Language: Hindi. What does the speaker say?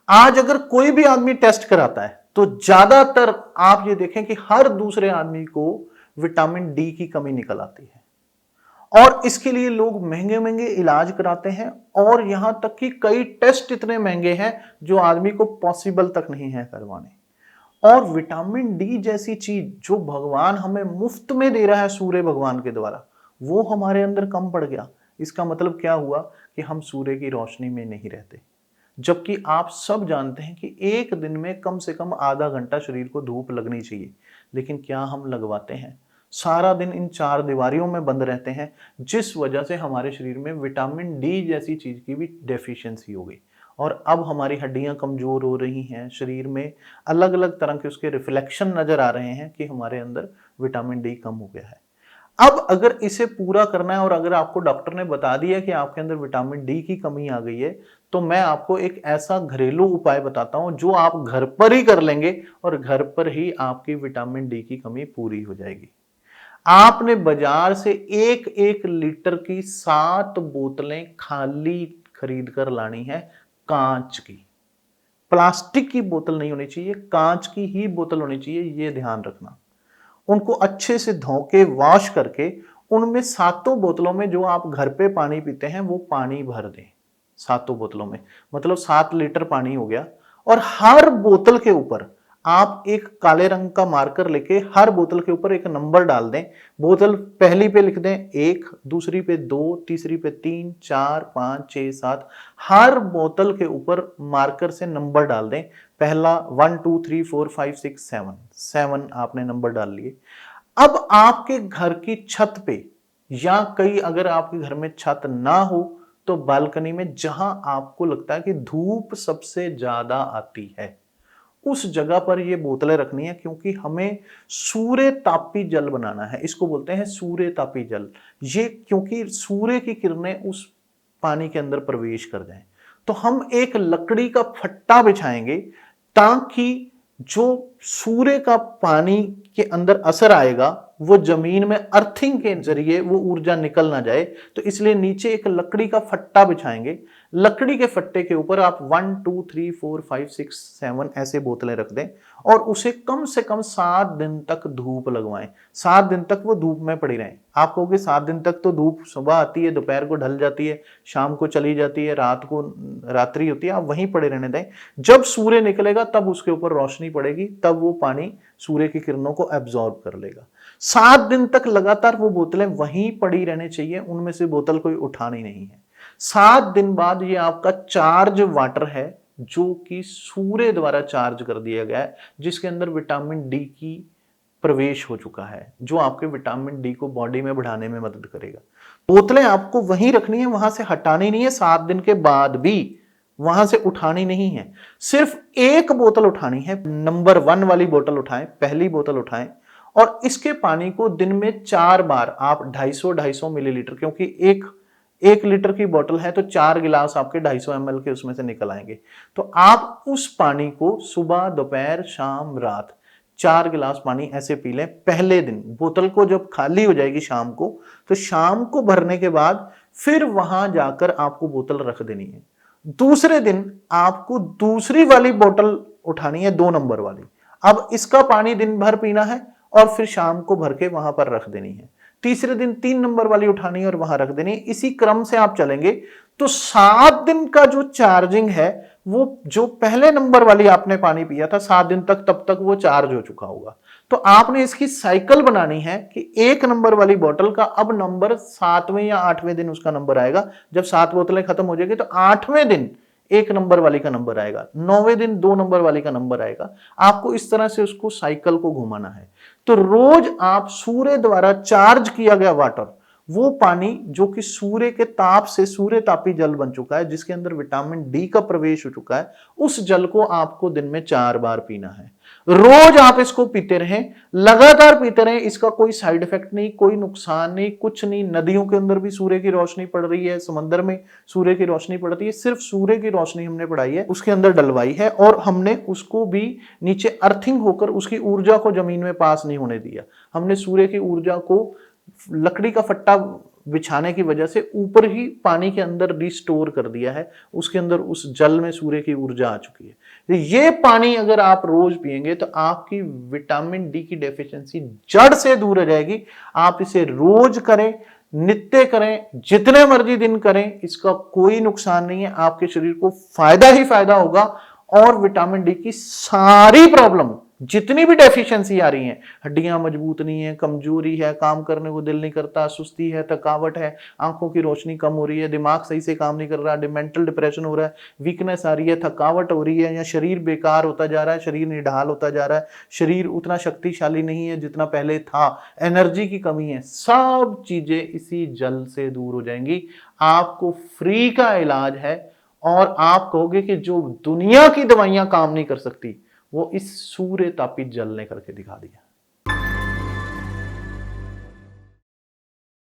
आज अगर कोई भी आदमी टेस्ट कराता है तो ज्यादातर आप ये देखें कि हर दूसरे आदमी को विटामिन डी की कमी निकल आती है, और इसके लिए लोग महंगे महंगे इलाज कराते हैं, और यहां तक कि कई टेस्ट इतने महंगे हैं जो आदमी को पॉसिबल तक नहीं है करवाने। और विटामिन डी जैसी चीज जो भगवान हमें मुफ्त में दे रहा है सूर्य भगवान के द्वारा, वो हमारे अंदर कम पड़ गया। इसका मतलब क्या हुआ कि हम सूर्य की रोशनी में नहीं रहते। जबकि आप सब जानते हैं कि एक दिन में कम से कम आधा घंटा शरीर को धूप लगनी चाहिए, लेकिन क्या हम लगवाते हैं? सारा दिन इन चार दीवारियों में बंद रहते हैं, जिस वजह से हमारे शरीर में विटामिन डी जैसी चीज की भी डेफिशिएंसी हो गई, और अब हमारी हड्डियां कमजोर हो रही हैं, शरीर में अलग अलग तरह के उसके रिफ्लेक्शन नजर आ रहे हैं कि हमारे अंदर विटामिन डी कम हो गया है। अब अगर इसे पूरा करना है, और अगर आपको डॉक्टर ने बता दिया कि आपके अंदर विटामिन डी की कमी आ गई है, तो मैं आपको एक ऐसा घरेलू उपाय बताता हूं जो आप घर पर ही कर लेंगे और घर पर ही आपकी विटामिन डी की कमी पूरी हो जाएगी। आपने बाजार से 1-1 लीटर की 7 बोतलें खाली खरीद कर लानी है, कांच की। प्लास्टिक की बोतल नहीं होनी चाहिए, कांच की ही बोतल होनी चाहिए, ये ध्यान रखना। उनको अच्छे से धो के वॉश करके उनमें सातों बोतलों में जो आप घर पे पानी पीते हैं वो पानी भर दें। सातों बोतलों में मतलब 7 लीटर पानी हो गया। और हर बोतल के ऊपर आप एक काले रंग का मार्कर लेके हर बोतल के ऊपर एक नंबर डाल दें। बोतल पहली पे लिख दें 1, दूसरी पे 2, तीसरी पे 3, 4, 5, 6, 7। हर बोतल के ऊपर मार्कर से नंबर डाल दें। पहला 1, 2, 3, 4, 5, 6, 7 आपने नंबर डाल लिए। अब आपके घर की छत पे, या कई अगर आपके घर में छत ना हो तो बालकनी में जहां आपको लगता है कि धूप सबसे ज्यादा आती है, उस जगह पर ये बोतलें रखनी है, क्योंकि हमें सूर्य तापी जल बनाना है। इसको बोलते हैं सूर्य तापी जल। ये क्योंकि सूर्य की किरणें उस पानी के अंदर प्रवेश कर जाएं, तो हम एक लकड़ी का फट्टा बिछाएंगे ताकि जो सूर्य का पानी के अंदर असर आएगा वो जमीन में अर्थिंग के जरिए वो ऊर्जा निकल ना जाए। तो इसलिए नीचे एक लकड़ी का फट्टा बिछाएंगे। लकड़ी के फट्टे के ऊपर आप 1, 2, 3, 4, 5, 6, 7 ऐसे बोतलें रख दें, और उसे कम से कम 7 दिन तक धूप लगवाएं। 7 दिन तक वो धूप में पड़ी रहें। आप कहोगे 7 दिन तक तो धूप सुबह आती है, दोपहर को ढल जाती है, शाम को चली जाती है, रात को रात्रि होती है। आप वहीं पड़े रहने दें। जब सूर्य निकलेगा तब उसके ऊपर रोशनी पड़ेगी, तब वो पानी सूर्य की किरणों को एब्जॉर्ब कर लेगा। 7 दिन तक लगातार वो बोतलें वहीं पड़ी रहनी चाहिए, उनमें से बोतल कोई उठानी नहीं है। 7 दिन बाद ये आपका चार्ज वाटर है, जो कि सूर्य द्वारा चार्ज कर दिया गया है, जिसके अंदर विटामिन डी की प्रवेश हो चुका है, जो आपके विटामिन डी को बॉडी में बढ़ाने में मदद करेगा। बोतलें आपको वहीं रखनी है, वहां से हटानी नहीं है। 7 दिन के बाद भी वहां से उठानी नहीं है। सिर्फ एक बोतल उठानी है, नंबर 1 वाली बोतल उठाएं, पहली बोतल उठाएं, और इसके पानी को दिन में 4 बार आप 250-250 मिलीलीटर, क्योंकि 1 लीटर की बोतल है तो 4 गिलास आपके 250 ml के उसमें से निकल आएंगे। तो आप उस पानी को सुबह, दोपहर, शाम, रात 4 गिलास पानी ऐसे पी लें पहले दिन। बोतल को जब खाली हो जाएगी शाम को, तो शाम को भरने के बाद फिर वहां जाकर आपको बोतल रख देनी है। दूसरे दिन आपको दूसरी वाली बोतल उठानी है, 2 नंबर वाली। अब इसका पानी दिन भर पीना है और फिर शाम को भर के वहां पर रख देनी है। तीसरे दिन 3 नंबर वाली उठानी है और वहां रख देनी है। इसी क्रम से आप चलेंगे तो 7 दिन का जो चार्जिंग है, वो जो पहले नंबर वाली आपने पानी पिया था 7 दिन तक, तब तक वो चार्ज हो चुका होगा। तो आपने इसकी साइकिल बनानी है कि 1 नंबर वाली बोतल का अब नंबर 7वें या 8वें दिन उसका नंबर आएगा। जब 7 बोतलें खत्म हो जाएगी तो 8वें दिन 1 नंबर वाली का नंबर आएगा, 9वें दिन 2 नंबर वाली का नंबर आएगा। आपको इस तरह से उसको साइकिल को घुमाना है। तो रोज आप सूर्य द्वारा चार्ज किया गया वाटर, वो पानी जो कि सूर्य के ताप से सूर्य तापी जल बन चुका है, जिसके अंदर विटामिन डी का प्रवेश हो चुका है, उस जल को आपको दिन में 4 बार पीना है। रोज आप इसको पीते रहें, लगातार पीते रहें। इसका कोई साइड इफेक्ट नहीं, कोई नुकसान नहीं, कुछ नहीं। नदियों के अंदर भी सूर्य की रोशनी पड़ रही है, समंदर में सूर्य की रोशनी पड़ती है। सिर्फ सूर्य की रोशनी हमने पढ़ाई है, उसके अंदर डलवाई है, और हमने उसको भी नीचे अर्थिंग होकर उसकी ऊर्जा को जमीन में पास नहीं होने दिया। हमने सूर्य की ऊर्जा को लकड़ी का फट्टा बिछाने की वजह से ऊपर ही पानी के अंदर रिस्टोर कर दिया है, उसके अंदर उस जल में सूर्य की ऊर्जा आ चुकी है। तो ये पानी अगर आप रोज पिएंगे तो आपकी विटामिन डी की डेफिशिएंसी जड़ से दूर हो जाएगी। आप इसे रोज करें, नित्य करें, जितने मर्जी दिन करें, इसका कोई नुकसान नहीं है, आपके शरीर को फायदा ही फायदा होगा। और विटामिन डी की सारी प्रॉब्लम, जितनी भी डेफिशिएंसी आ रही है, हड्डियां मजबूत नहीं है, कमजोरी है, काम करने को दिल नहीं करता, सुस्ती है, थकावट है, आंखों की रोशनी कम हो रही है, दिमाग सही से काम नहीं कर रहा, मेंटल डिप्रेशन हो रहा है, वीकनेस आ रही है, थकावट हो रही है, या शरीर बेकार होता जा रहा है, शरीर निढाल होता जा रहा है, शरीर उतना शक्तिशाली नहीं है जितना पहले था, एनर्जी की कमी है, सब चीजें इसी जल से दूर हो जाएंगी। आपको फ्री का इलाज है। और आप कहोगे कि जो दुनिया की दवाइयां काम नहीं कर सकती, वो इस सूर्य तापित जल ने करके दिखा दिया।